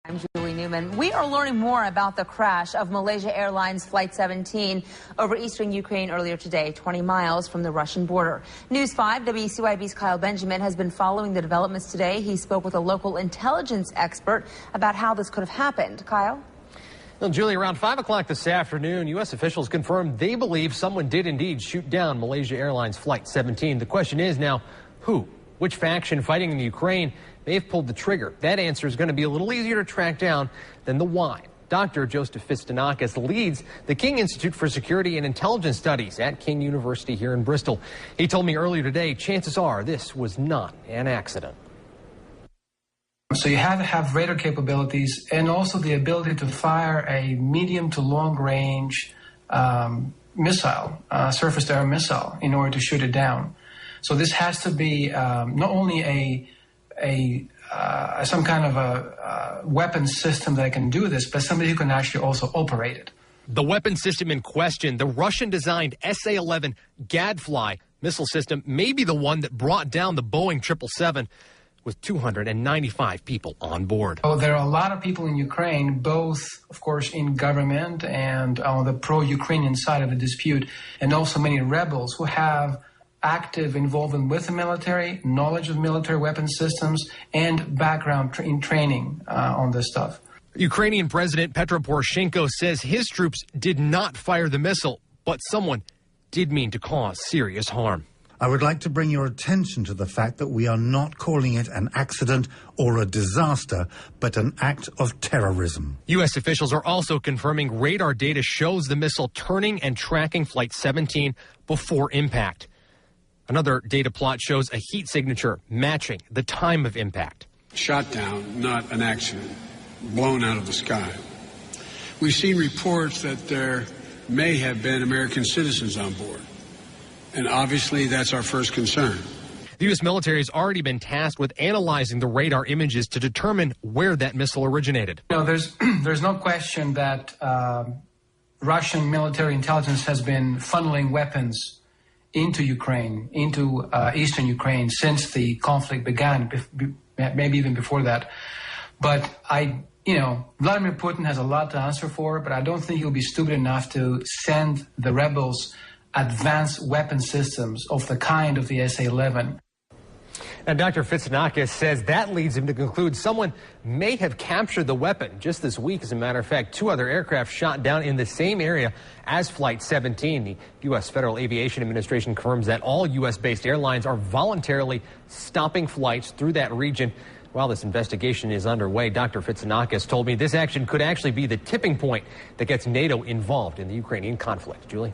I'm Julie Newman. We are learning more about the crash of Malaysia Airlines Flight 17 over eastern Ukraine earlier today, 20 miles from the Russian border. News 5, WCYB's Kyle Benjamin has been following the developments today. He spoke with a local intelligence expert about how this could have happened. Kyle? Well, Julie, around 5 o'clock this afternoon, U.S. officials confirmed they believe someone did indeed shoot down Malaysia Airlines Flight 17. The question is now, who? Which faction fighting in the Ukraine may have pulled the trigger? That answer is going to be a little easier to track down than the why. Dr. Fitsanakis leads the King Institute for Security and Intelligence Studies at King University here in Bristol. He told me earlier today, chances are this was not an accident. So you have to have radar capabilities and also the ability to fire a medium to long range missile, surface-to-air missile, in order to shoot it down. So this has to be not only some kind of a weapon system that can do this, but somebody who can actually also operate it. The weapon system in question, the Russian-designed SA-11 Gadfly missile system, may be the one that brought down the Boeing 777 with 295 people on board. Oh, there are a lot of people in Ukraine, both, of course, in government and on the pro-Ukrainian side of the dispute, and also many rebels who have active involvement with the military, knowledge of military weapon systems, and background in training on this stuff. Ukrainian President Petro Poroshenko says his troops did not fire the missile, but someone did mean to cause serious harm. I would like to bring your attention to the fact that we are not calling it an accident or a disaster, but an act of terrorism. U.S. officials are also confirming radar data shows the missile turning and tracking Flight 17 before impact. Another data plot shows a heat signature matching the time of impact. Shot down, not an accident, blown out of the sky. We've seen reports that there may have been American citizens on board. And obviously, that's our first concern. The U.S. military has already been tasked with analyzing the radar images to determine where that missile originated. You know, there's no question that Russian military intelligence has been funneling weapons into Ukraine, into eastern Ukraine, since the conflict began, maybe even before that. But Vladimir Putin has a lot to answer for, but I don't think he'll be stupid enough to send the rebels advanced weapon systems of the kind of the SA-11. And Dr. Fitsanakis says that leads him to conclude someone may have captured the weapon. Just this week, as a matter of fact, 2 other aircraft shot down in the same area as Flight 17. The U.S. Federal Aviation Administration confirms that all U.S.-based airlines are voluntarily stopping flights through that region. While this investigation is underway, Dr. Fitsanakis told me this action could actually be the tipping point that gets NATO involved in the Ukrainian conflict. Julie?